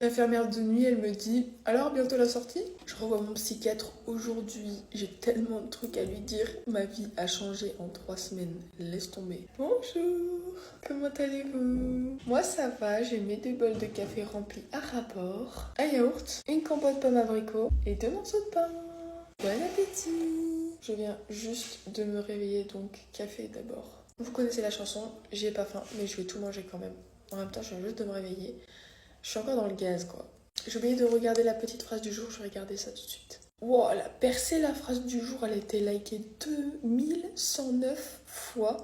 L'infirmière de nuit, elle me dit alors bientôt la sortie? Je revois mon psychiatre aujourd'hui. J'ai tellement de trucs à lui dire. Ma vie a changé en 3 semaines. Laisse tomber. Bonjour, comment allez-vous? Moi ça va, j'ai mes 2 bols de café remplis à rapport, un yaourt, une compote pomme abricot et 2 morceaux de pain. Bon appétit! Je viens juste de me réveiller, donc café d'abord. Vous connaissez la chanson, j'ai pas faim, mais je vais tout manger quand même. En même temps, je viens juste de me réveiller. Je suis encore dans le gaz, quoi. J'ai oublié de regarder la petite phrase du jour, je vais regarder ça tout de suite. Wow, elle a percé la phrase du jour, elle a été likée 2109 fois.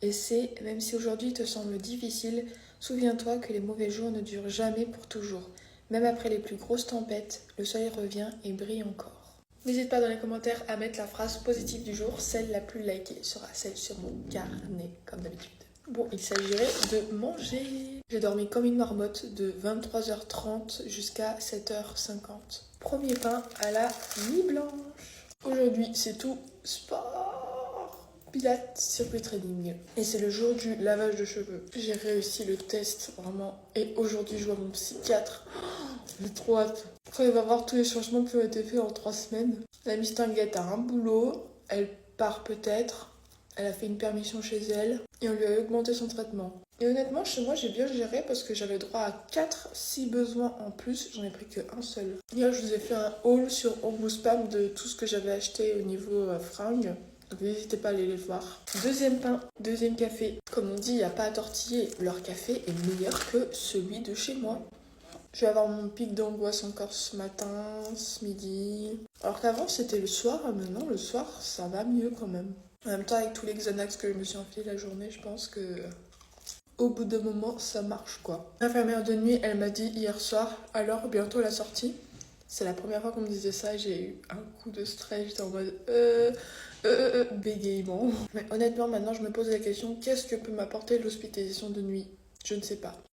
Et c'est, même si aujourd'hui te semble difficile, souviens-toi que les mauvais jours ne durent jamais pour toujours. Même après les plus grosses tempêtes, le soleil revient et brille encore. N'hésite pas dans les commentaires à mettre la phrase positive du jour, celle la plus likée sera celle sur mon carnet, comme d'habitude. Bon, il s'agirait de manger. J'ai dormi comme une marmotte de 23h30 jusqu'à 7h50. Premier pain à la nuit blanche. Aujourd'hui, c'est tout sport. Pilates, circuit training. Et c'est le jour du lavage de cheveux. J'ai réussi le test, vraiment. Et aujourd'hui, je vois mon psychiatre. J'ai trop hâte. Quand il va voir tous les changements qui ont été faits en 3 semaines. La mistinguette a un boulot. Elle part peut-être. Elle a fait une permission chez elle et on lui a augmenté son traitement. Et honnêtement, chez moi, j'ai bien géré parce que j'avais droit à 4 si besoin en plus. J'en ai pris qu'un seul. Hier, je vous ai fait un haul sur Spam de tout ce que j'avais acheté au niveau fringues. Donc n'hésitez pas à aller les voir. Deuxième pain, deuxième café. Comme on dit, il n'y a pas à tortiller. Leur café est meilleur que celui de chez moi. Je vais avoir mon pic d'angoisse encore ce matin, ce midi. Alors qu'avant, c'était le soir. Maintenant, le soir, ça va mieux quand même. En même temps, avec tous les Xanax que je me suis enfilé la journée, je pense que au bout d'un moment, ça marche quoi. L'infirmière de nuit, elle m'a dit hier soir, alors bientôt la sortie. C'est la première fois qu'on me disait ça, j'ai eu un coup de stress, j'étais en mode bégaiement. Mais honnêtement, maintenant, je me pose la question, qu'est-ce que peut m'apporter l'hospitalisation de nuit? Je ne sais pas.